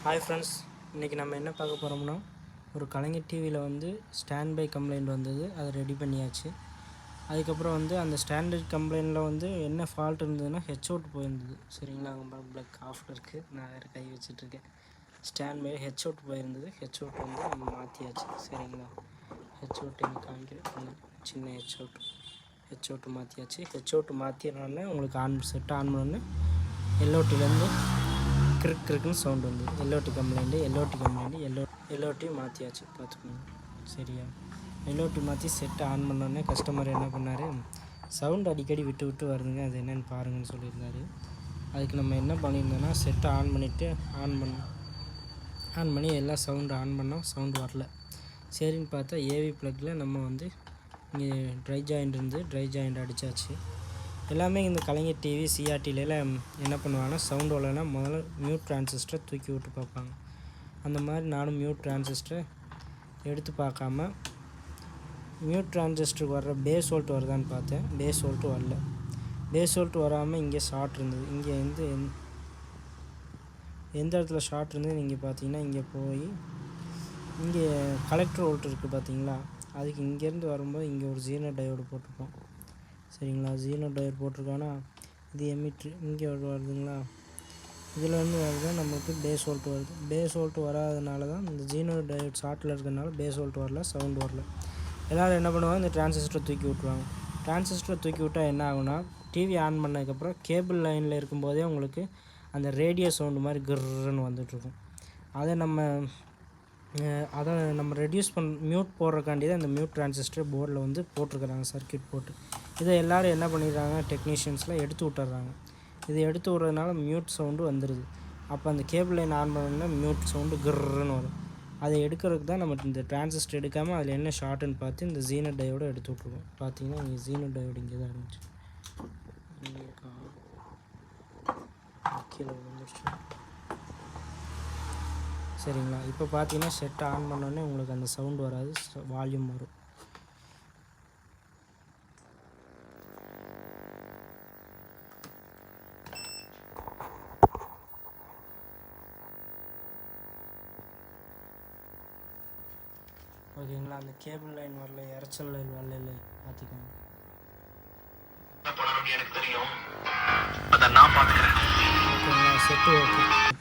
Hi friends, இன்றைக்கி நம்ம என்ன பார்க்க போகிறோம்னா, ஒரு கலைஞர் டிவியில் வந்து ஸ்டாண்ட் பை கம்ப்ளைண்ட் வந்தது. அதை ரெடி பண்ணியாச்சு. அதுக்கப்புறம் வந்து அந்த ஸ்டாண்டர்ட் கம்ப்ளைண்ட்டில் வந்து என்ன ஃபால்ட் இருந்ததுன்னா ஹெச்அவுட் போயிருந்தது. சரிங்களா, அங்கே ப்ளக் ஆஃபில் இருக்குது, நான் வேறு கை வச்சிட்ருக்கேன். ஸ்டாண்ட் பை ஹெச்அவுட் போயிருந்தது. ஹெச்அவுட் வந்து நம்ம மாற்றியாச்சு. சரிங்களா, ஹெச்அவுட் எங்கே காமிக்கிறேன், சின்ன ஹெச்அவுட் மாற்றியாச்சு. ஹெச்அவுட் மாற்றினால உங்களுக்கு செட் ஆன் பண்ணோன்னு எல்ஓடிலேருந்து கிறுக்குன்னு சவுண்டு வந்து எல்ஓடி கம்ப்ளைண்ட்டு எல்ஓடி மாற்றியாச்சு. பார்த்துக்கோங்க. சரியா, எல்ஓடி மாற்றி செட்டை ஆன் பண்ணோடனே கஸ்டமர் என்ன பண்ணார், சவுண்டு அடிக்கடி விட்டு விட்டு வருதுங்க, அது என்னென்னு பாருங்கன்னு சொல்லியிருந்தார். அதுக்கு நம்ம என்ன பண்ணியிருந்தோன்னா, செட்டை ஆன் பண்ணிவிட்டு ஆன் பண்ணி எல்லா சவுண்டு ஆன் பண்ணோம். சவுண்டு வரல. சரின்னு பார்த்தா ஏவி ப்ளக்கில் நம்ம வந்து இங்கே ட்ரை ஜாயிண்ட் அடித்தாச்சு. எல்லாமே இந்த கலைஞர் டிவி சிஆர்டிலலாம் என்ன பண்ணுவாங்கன்னா, சவுண்டு வரலைன்னா முதல்ல மியூட் டிரான்சிஸ்டரை தூக்கி விட்டு பார்ப்பாங்க. அந்த மாதிரி நானும் மியூட் டிரான்சிஸ்டரை எடுத்து பார்க்காம மியூட் டிரான்சிஸ்டருக்கு வர்ற பேஸ் வோல்ட் வருதான்னு பார்த்தேன். பேஸ் வோல்ட்டு வரல. பேஸ் வோல்ட் வராமல் இங்கே ஷார்ட் இருந்தது. இங்கே வந்து எந்த இடத்துல ஷார்ட் இருந்தது நீங்கள் பார்த்தீங்கன்னா, இங்கே போய் இங்கே கலெக்டர் வோல்ட் இருக்குது பார்த்தீங்களா, அதுக்கு இங்கேருந்து வரும்போது இங்கே ஒரு ஜீனோ டயோடு போட்டிருப்போம். சரிங்களா, ஜீனோ டயோடு போட்டிருக்கானா, இது எமிட்ரு இங்கே வருதுங்களா, இதில் வந்து வருது நமக்கு பேஸ் வோல்ட் வருது. பேஸ் வோல்ட் வராதனால தான் இந்த ஜீனோ டயோடு ஷார்ட்டில் இருக்கிறதுனால பேஸ் வோல்ட் வரல, சவுண்டு வரல. எல்லோரும் என்ன பண்ணுவாங்க, இந்த டிரான்சிஸ்டரை தூக்கி விட்ருவாங்க. டிரான்சிஸ்டரை தூக்கி விட்டால் என்ன ஆகுனா, டிவி ஆன் பண்ணதுக்கப்புறம் கேபிள் லைனில் இருக்கும்போதே உங்களுக்கு அந்த ரேடியோ சவுண்டு மாதிரி கிர்ன்னு வந்துட்டுருக்கும். அதை நம்ம ரெடியூஸ் மியூட் போடுறக்காண்டி தான் இந்த மியூட் டிரான்சிஸ்டர் போர்டில் வந்து போட்டிருக்கிறாங்க, சர்க்கியூட் போட்டு. இதை எல்லோரும் என்ன பண்ணிடுறாங்க, டெக்னீஷியன்ஸ்லாம் எடுத்து விட்டுறாங்க. இது எடுத்து விட்றதுனால மியூட் சவுண்டு வந்துடுது. அப்போ அந்த கேபிள் லைன் ஆன் பண்ணோன்னா மியூட் சவுண்டு கிர்ன்னு வரும். அதை எடுக்கிறதுக்கு தான் நம்ம இந்த டிரான்சிஸ்டர் எடுக்காமல் அதில் என்ன ஷார்ட்டுன்னு பார்த்து இந்த ஜீனோ டயோடு எடுத்து விட்ருக்கோம். பார்த்தீங்கன்னா இங்கே ஜீனோ டயோடு இங்கே தான் இருந்துச்சு, இங்கே கீழே வந்துருச்சு. சரிங்களா, இப்போ பார்த்தீங்கன்னா செட்டை ஆன் பண்ணோடனே உங்களுக்கு அந்த சவுண்டு வராது, வால்யூம் வரும். ஓகேங்களா, அந்த கேபிள் லைன் வரல, இறைச்சல் லைன் வரல, பார்த்துக்கோங்க. எனக்கு தெரியும், அதை நான் பார்த்துக்கிறேன். ஓகேங்களா, செட்டு ஓகே.